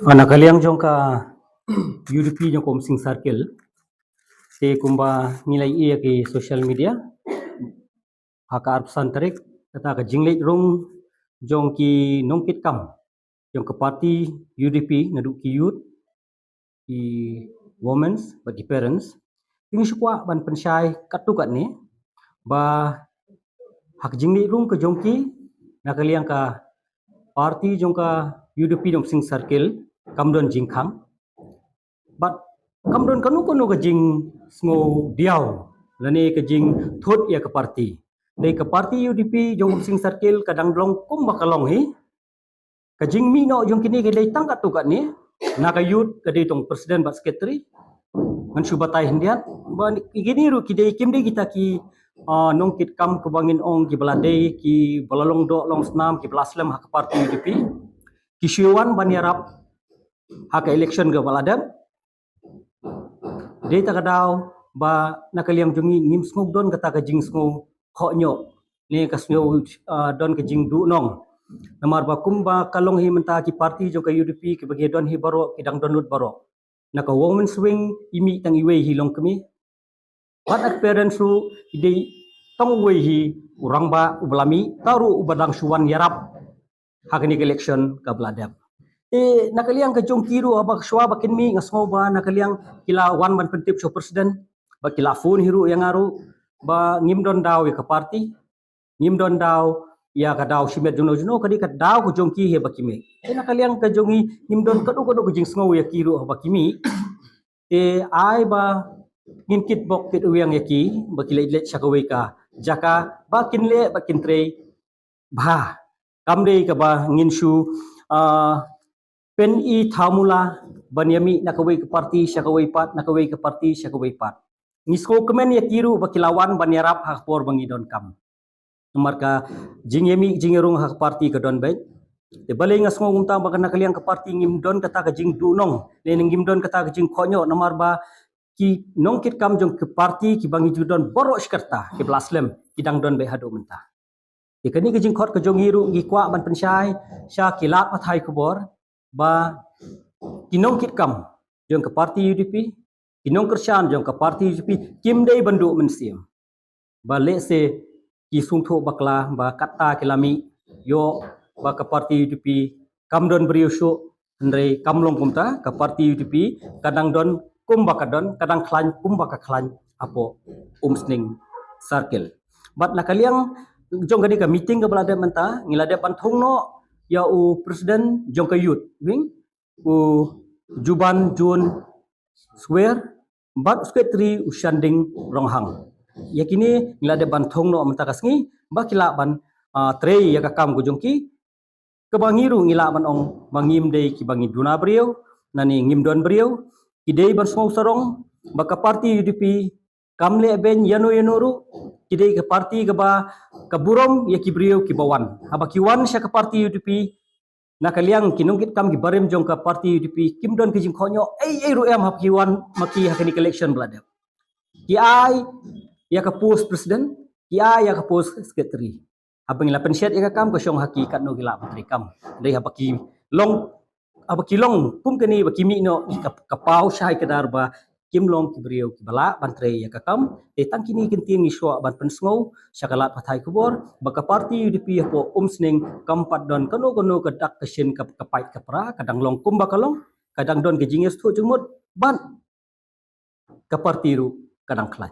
Anak kaliang jong ka UDP jong komsing circle te kumba nilai iya ke social media haka arpsan tarik kata ka jinglek rong jong ki nongkit kam jong ke parti UDP ngaduk ki youth ki women's bagi parents ting sukwa ban pensyai katu kat ni ba hak jinglek rong ke jong ki na kaliang ka parti jong ka UDP jong sing circle kamdon jingkhang but kamdon kanu ke jing sngo diaw lani ke jing thot ya ke parti dei ke parti UDP jong sing circle kadang dlong kum bakalong hi ke jing mi no jong kini ke dei tang kat tu kat ni na ka youth ke dei tong presiden bat secretary ngan subatai hendiat ba gini ru ki dei kim dei kita ki nongkit kam ke bangin ong ki beladei ki balalong do long snam ki belaslem hak parti UDP ki syuan banyarap hak election ke baladam dei takadaw ba nakaliang jungi ngim smog don kata ka jing sngo khonyo ni ka sngo don ka jing du nong namar ba kumba kalong hi menta ki parti jo ka UDP ki bagi don hi baro ki dang donut baro naka women swing imi tang iwe hi long kami wat parents ru dei tong we hi urang ba ublami taru ubadang suwan yarap hak ni election ka bladam nakaliang ka jong kiru abak shwa bakin mi ngasmo ba nakaliang kila wan man pentip so presiden ba kila phone hiru yang aru ba ngim don daw ya ka parti ngim don daw ya ka daw simet jono jono kadi ka daw ko jong ki he bakime nakaliang ka jongi ngim don kadu ko jing sngo ya kiru bakimi ai ba ngin kit bok kit uyang ya ki ba kila idlet syakawe ka jaka ba kinle ba kintre ba kamde ka ba ngin shu pen i thamula banyami nakawai ke parti syakawai pat nakawai ke parti syakawai pat nisko kemen ya kiru bakilawan banyarap hak por bangidon kam marka jingyami jingerung hak parti ke don baik te balai ngasmo ngumta bakan nakaliang ke parti ngim don kata ke jing dunong ne ngim don kata ke jing konyo namar ba ki nongkit kam jong ke parti ki bangi judon borok sekerta ke blaslem kidang don baik hadu mentah kani ke jing khot ke jong hiru gi kwa ban pensyai sya kilat pathai kubor ba kinong kit kam jong ke parti UDP kinong kersan jong ke parti UDP kim dei banduk mensim ba le se ki sungtho bakla ba kata kilami yo ba ke parti UDP kamdon beriusu ndre kamlong kumta ke parti UDP kadang don kumbakadon kadang klan kumbakaklan apo umsning circle bat nakaliang jong kadi ka meeting ke belada menta ngilade panthong no ya u presiden jong ka youth wing u juban jun square bat secretary usanding ronghang yakini ngilade banthong no menta kasngi bakila ban trei ya ka kam gujong ki kebangiru ngila ban ong bangim dei ki bangi duna beriau nani ngim don beriau ki dei ban smau sarong baka parti UDP kamle ben yano ru kidei ke parti ke ba kaburom ya kibriyo kibawan aba kiwan sya ke parti UDP nakaliang kinungkit kam ki barem jong ka parti UDP kimdon ki jing khonyo ei ru em hap kiwan maki hakani election blada ki ai ya ka post president ki ai ya ka post secretary abang la pensiat ya ka kam ko syong haki kat no gila putri kam dei habaki long abaki long kum kani baki mi no ka pau syai ke darba kimlong kibriyo kibala bantre ya kakam tang kini kinting ni shwa ban pensngo syakalat pathai kubor baka parti UDP po umsning kampat don kano kedak kesin kapai kapra kadang long kumba kalong kadang don kejinges tu jumut ban ke parti ru kadang klan